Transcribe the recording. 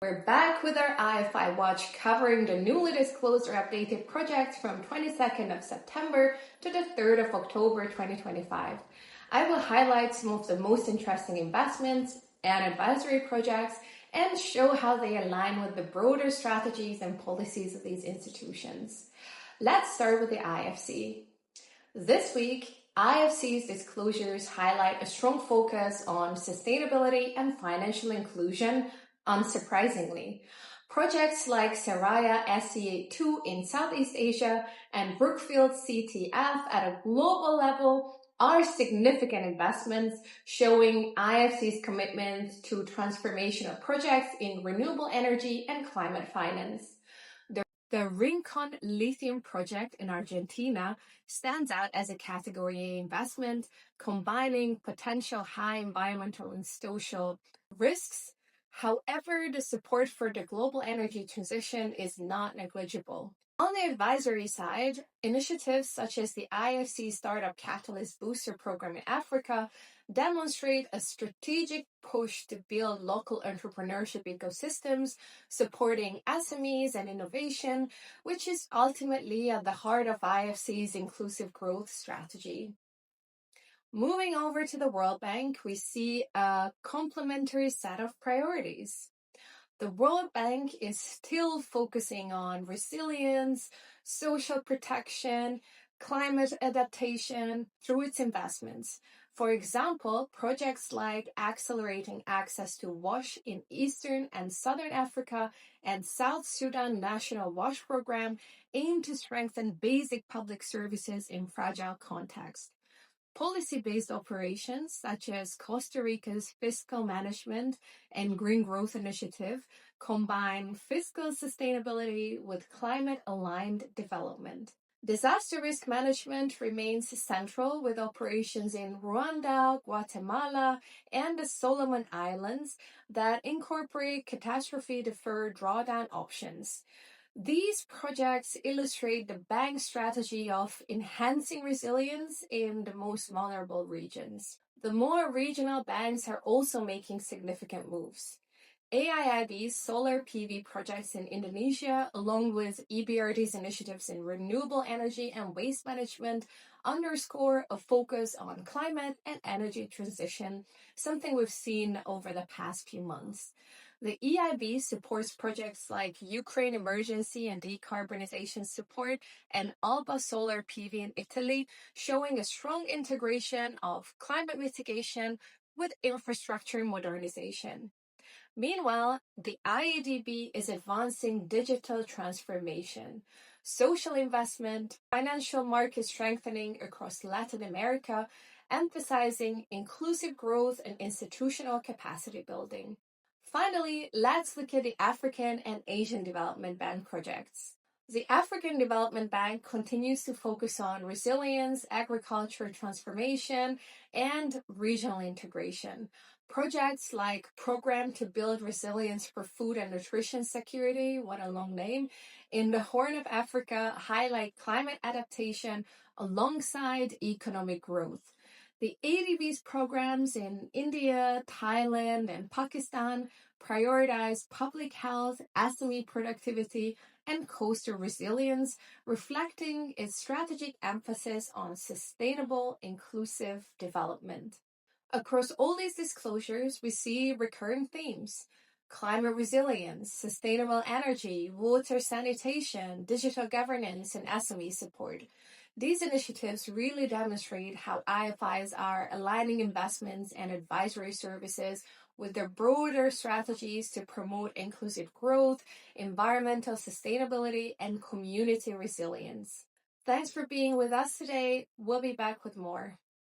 We're back with our IFI Watch covering the newly disclosed or updated projects from 22nd of September to the 3rd of October 2025. I will highlight some of the most interesting investments and advisory projects and show how they align with the broader strategies and policies of these institutions. Let's start with the IFC. This week, IFC's disclosures highlight a strong focus on sustainability and financial inclusion, unsurprisingly. Projects like Seraya SCA2 in Southeast Asia and Brookfield CTF at a global level are significant investments showing IFC's commitment to transformational projects in renewable energy and climate finance. The Rincon lithium project in Argentina stands out as a Category A investment, combining potential high environmental and social risks. However, the support for the global energy transition is not negligible. On the advisory side, initiatives such as the IFC Startup Catalyst Booster Program in Africa demonstrate a strategic push to build local entrepreneurship ecosystems, supporting SMEs and innovation, which is ultimately at the heart of IFC's inclusive growth strategy. Moving over to the World Bank, we see a complementary set of priorities. The World Bank is still focusing on resilience, social protection, climate adaptation through its investments. For example, projects like accelerating access to wash in Eastern and Southern Africa and South Sudan National Wash Program aim to strengthen basic public services in fragile contexts. Policy-based operations such as Costa Rica's Fiscal Management and Green Growth Initiative combine fiscal sustainability with climate-aligned development. Disaster risk management remains central with operations in Rwanda, Guatemala, and the Solomon Islands that incorporate catastrophe-deferred drawdown options. These projects illustrate the bank's strategy of enhancing resilience in the most vulnerable regions. The more regional banks are also making significant moves. AIIB's solar PV projects in Indonesia, along with EBRD's initiatives in renewable energy and waste management, underscore a focus on climate and energy transition, something we've seen over the past few months. The EIB supports projects like Ukraine Emergency and Decarbonization Support and Alba Solar PV in Italy, showing a strong integration of climate mitigation with infrastructure modernization. Meanwhile, the IADB is advancing digital transformation, social investment, financial market strengthening across Latin America, emphasizing inclusive growth and institutional capacity building. Finally, let's look at the African and Asian Development Bank projects. The African Development Bank continues to focus on resilience, agriculture transformation, and regional integration. Projects like Program to Build Resilience for Food and Nutrition Security, what a long name, in the Horn of Africa highlight climate adaptation alongside economic growth. The ADB's programs in India, Thailand, and Pakistan prioritize public health, SME productivity, and coastal resilience, reflecting its strategic emphasis on sustainable, inclusive development. Across all these disclosures, we see recurring themes: climate resilience, sustainable energy, water sanitation, digital governance, and SME support. These initiatives really demonstrate how IFIs are aligning investments and advisory services with their broader strategies to promote inclusive growth, environmental sustainability, and community resilience. Thanks for being with us today. We'll be back with more.